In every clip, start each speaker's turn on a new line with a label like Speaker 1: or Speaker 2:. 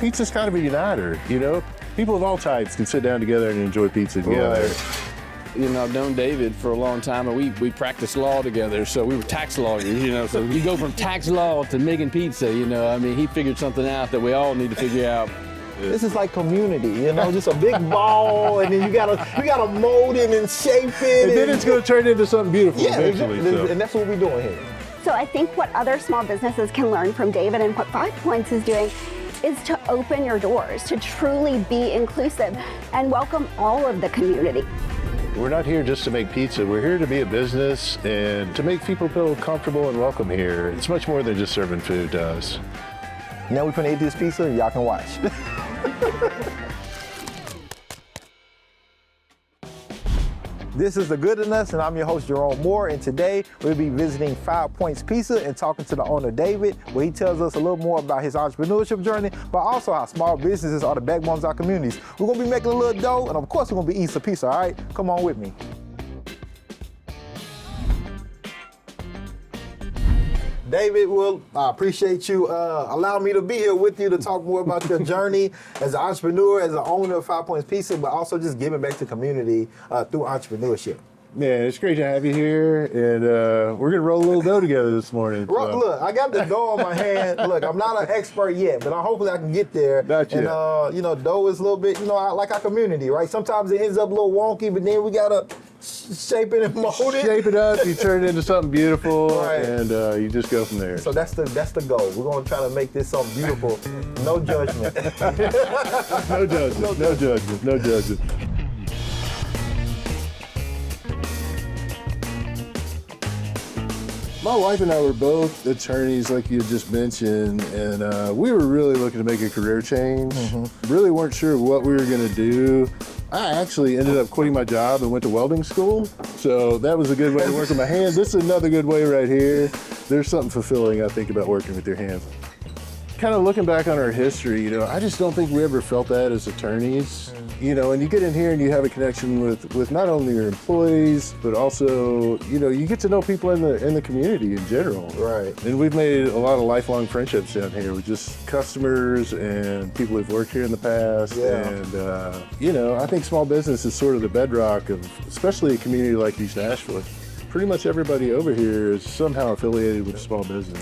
Speaker 1: pizza's kind of a uniter, you know? People of all types can sit down together and enjoy pizza together.
Speaker 2: Right. You know, I've known David for a long time, and we practiced law together, so we were tax lawyers, you know, so you go from tax law to making pizza, you know, I mean, he figured something out that we all need to figure out.
Speaker 3: This is like community, you know, just a big ball, and then you gotta mold it and shape it.
Speaker 1: And then it's gonna turn into something beautiful eventually.
Speaker 3: Exactly.
Speaker 1: So.
Speaker 3: And that's what we're doing here.
Speaker 4: So I think what other small businesses can learn from David and what 5 Points is doing is to open your doors, to truly be inclusive and welcome all of the community.
Speaker 1: We're not here just to make pizza. We're here to be a business and to make people feel comfortable and welcome here. It's much more than just serving food to us.
Speaker 3: Now we're gonna eat this pizza, y'all can watch. This is The Good in Us, and I'm your host, Jerome Moore, and today we'll be visiting 5 Points Pizza and talking to the owner, David, where he tells us a little more about his entrepreneurship journey, but also how small businesses are the backbones of our communities. We're gonna be making a little dough, and of course we're gonna be eating some pizza, all right? Come on with me. David, I appreciate you allowing me to be here with you to talk more about your journey as an entrepreneur, as an owner of 5 Points Pizza, but also just giving back to the community through entrepreneurship.
Speaker 1: Man, it's great to have you here, and we're gonna roll a little dough together this morning. So.
Speaker 3: Look, I got the dough on my hand. Look, I'm not an expert yet, but hopefully I can get there.
Speaker 1: Not yet.
Speaker 3: And you know, dough is a little bit, you know, like our community, right? Sometimes it ends up a little wonky, but then we gotta shape it and mold it.
Speaker 1: Shape it up, you turn it into something beautiful,
Speaker 3: right.
Speaker 1: And you just go from there.
Speaker 3: So that's the goal. We're gonna try to make this something beautiful. No judgment.
Speaker 1: No judgment. No judgment. No judgment. My wife and I were both attorneys, like you had just mentioned, and we were really looking to make a career change. Really weren't sure what we were gonna do. I actually ended up quitting my job and went to welding school. So that was a good way to work with my hands. This is another good way right here. There's something fulfilling, I think, about working with your hands. Kind of looking back on our history, you know, I just don't think we ever felt that as attorneys. You know, and you get in here and you have a connection with not only your employees, but also, you know, you get to know people in the community in general.
Speaker 3: Right.
Speaker 1: And we've made a lot of lifelong friendships down here with just customers and people who've worked here in the past.
Speaker 3: Yeah.
Speaker 1: And, you know, I think small business is sort of the bedrock of, especially a community like East Nashville. Pretty much everybody over here is somehow affiliated with a small business.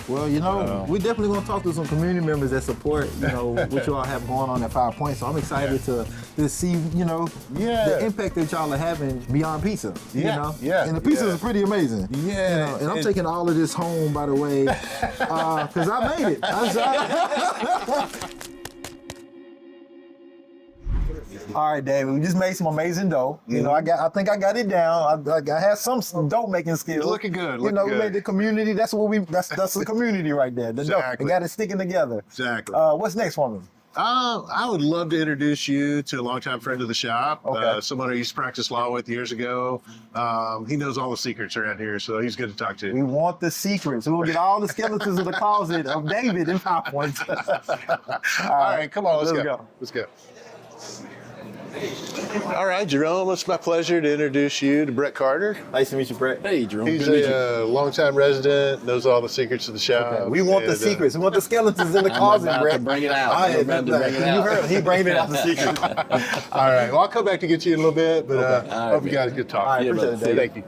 Speaker 3: Well, you know, we're definitely going to talk to some community members that support, you know, what you all have going on at 5 Points. So I'm excited to see, you know, the impact that y'all are having beyond pizza. You know? And the pizza is pretty amazing.
Speaker 1: Yeah.
Speaker 3: You know? And I'm taking all of this home, by the way, because I made it. All right, David, we just made some amazing dough. You know, I think I got it down. I had some dough making skills.
Speaker 1: Looking good.
Speaker 3: You know, we made the community. That's the community right there. The dough. We got it sticking together.
Speaker 1: Exactly.
Speaker 3: What's next for me?
Speaker 1: I would love to introduce you to a longtime friend of the shop, someone I used to practice law with years ago. He knows all the secrets around here, so he's good to talk to.
Speaker 3: We want the secrets. We'll get all the skeletons in the closet of David in 5 Points.
Speaker 1: All right, come on, let's go. Let's go. All right, Jerome, it's my pleasure to introduce you to Brett Carter.
Speaker 3: Nice to meet you, Brett.
Speaker 2: Hey, Jerome.
Speaker 1: He's a longtime resident, knows all the secrets of the shop.
Speaker 3: Okay. We want the secrets. We want the skeletons in the closet, Brett.
Speaker 2: To bring it out.
Speaker 3: You heard him. He bringing it out the secrets.
Speaker 1: All right, well, I'll come back to get you in a little bit, but I hope you guys get talk.
Speaker 3: All right, appreciate it, David.
Speaker 1: Thank you.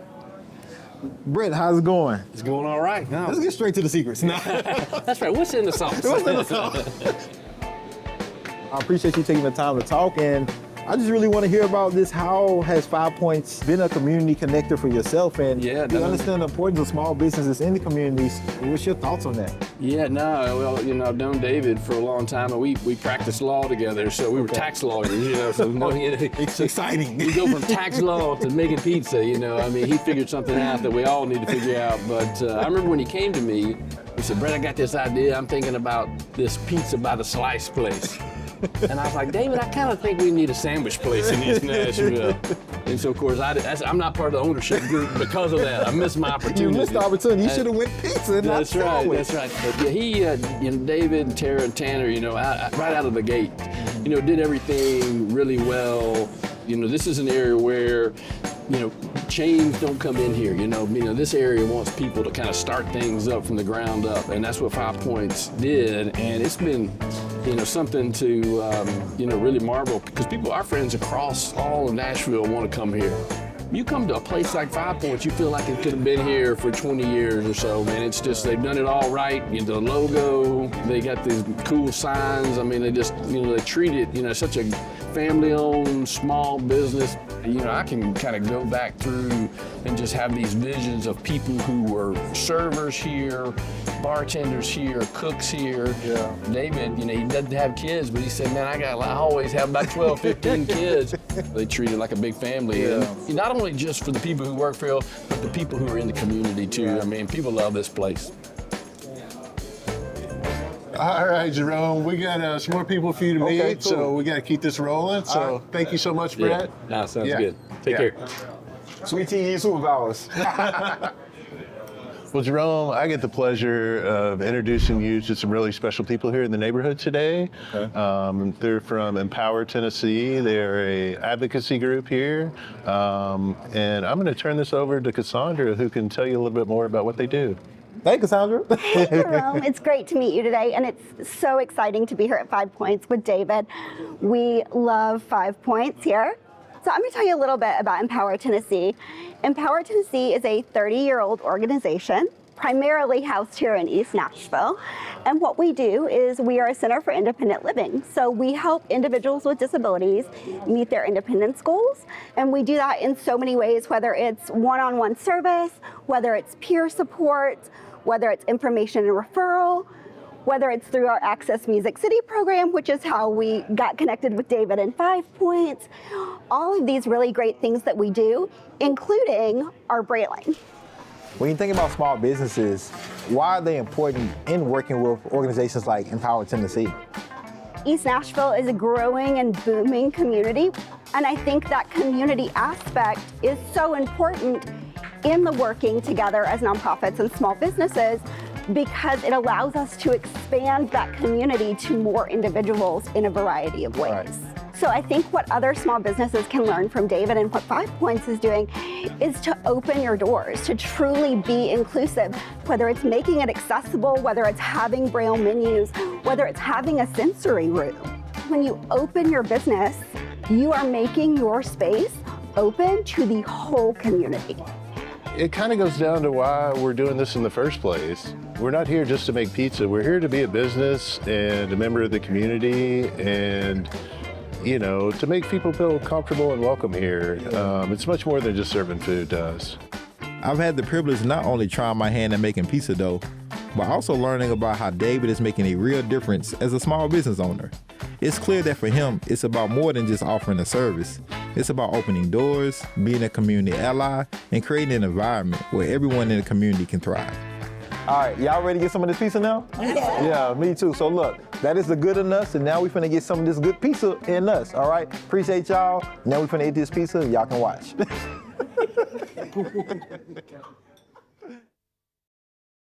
Speaker 3: Brett, how's it going?
Speaker 2: It's going all right. No.
Speaker 3: Let's get straight to the secrets.
Speaker 2: That's right. What's in the sauce?
Speaker 3: I appreciate you taking the time to talk, and I just really want to hear about this. How has 5 Points been a community connector for yourself? And you understand the importance of small businesses in the communities. What's your thoughts on that?
Speaker 2: Yeah, no, well, you know, I've known David for a long time, and we practiced law together, so we were tax lawyers, you know, so
Speaker 3: it's exciting.
Speaker 2: We go from tax law to making pizza, you know. I mean, he figured something out that we all need to figure out, but I remember when he came to me, he said, Brett, I got this idea. I'm thinking about this pizza by the slice place. And I was like, David, I kind of think we need a sandwich place in East Nashville. And so, of course, I'm not part of the ownership group because of that. I missed my opportunity.
Speaker 3: You missed the opportunity. You should have went pizza and not sandwich.
Speaker 2: That's right. But yeah, you know, David and Tara and Tanner, you know, right out of the gate, you know, did everything really well. You know, this is an area where chains don't come in here. This area wants people to kind of start things up from the ground up, and that's what 5 Points did. And it's been, something to, really marvel, because our friends across all of Nashville want to come here. You come to a place like 5 Points, you feel like it could have been here for 20 years or so, man. It's just, they've done it all right. The logo, they got these cool signs. I mean, they just, they treat it, such a family-owned small business. I can kind of go back through and just have these visions of people who were servers here, bartenders here, cooks here.
Speaker 3: Yeah.
Speaker 2: David, he doesn't have kids, but he said, man, I always have about 12, 15 kids. They treat it like a big family.
Speaker 3: Yeah.
Speaker 2: And not only just for the people who work for you, but the people who are in the community too.
Speaker 3: Yeah.
Speaker 2: I mean, people love this place.
Speaker 1: All right, Jerome, we got some more people for you to meet,
Speaker 3: Okay, cool.
Speaker 1: so we got to keep this rolling. So thank you so much, Brett.
Speaker 2: Yeah. Sounds
Speaker 1: Yeah.
Speaker 2: good. Take
Speaker 1: Yeah.
Speaker 2: care.
Speaker 3: Sweet tea superpowers.
Speaker 1: Well, Jerome, I get the pleasure of introducing you to some really special people here in the neighborhood today.
Speaker 3: Okay.
Speaker 1: They're from Empower, Tennessee. They're a advocacy group here. And I'm going to turn this over to Cassandra, who can tell you a little bit more about what they do.
Speaker 3: Hey, Cassandra.
Speaker 4: Hey, Jerome. It's great to meet you today, and it's so exciting to be here at 5 Points with David. We love 5 Points here. So I'm going to tell you a little bit about Empower Tennessee. Empower Tennessee is a 30-year-old organization, primarily housed here in East Nashville. And what we do is we are a center for independent living. So we help individuals with disabilities meet their independence goals. And we do that in so many ways, whether it's one-on-one service, whether it's peer support, whether it's information and referral, whether it's through our Access Music City program, which is how we got connected with David and 5 Points. All of these really great things that we do, including our brailing.
Speaker 3: When you think about small businesses, why are they important in working with organizations like Empower Tennessee?
Speaker 4: East Nashville is a growing and booming community, and I think that community aspect is so important in the working together as nonprofits and small businesses, because it allows us to expand that community to more individuals in a variety of ways.
Speaker 3: Right.
Speaker 4: So I think what other small businesses can learn from David and what 5 Points is doing is to open your doors, to truly be inclusive, whether it's making it accessible, whether it's having Braille menus, whether it's having a sensory room. When you open your business, you are making your space open to the whole community.
Speaker 1: It kind of goes down to why we're doing this in the first place. We're not here just to make pizza. We're here to be a business and a member of the community, and to make people feel comfortable and welcome here. It's much more than just serving food to us.
Speaker 5: I've had the privilege of not only trying my hand at making pizza dough, but also learning about how David is making a real difference as a small business owner. It's clear that for him, it's about more than just offering a service. It's about opening doors, being a community ally, and creating an environment where everyone in the community can thrive.
Speaker 3: All right, y'all ready to get some of this pizza now? Yeah, me too. So look, that is the good in us, and now we finna get some of this good pizza in us, all right? Appreciate y'all. Now we finna eat this pizza, and y'all can watch.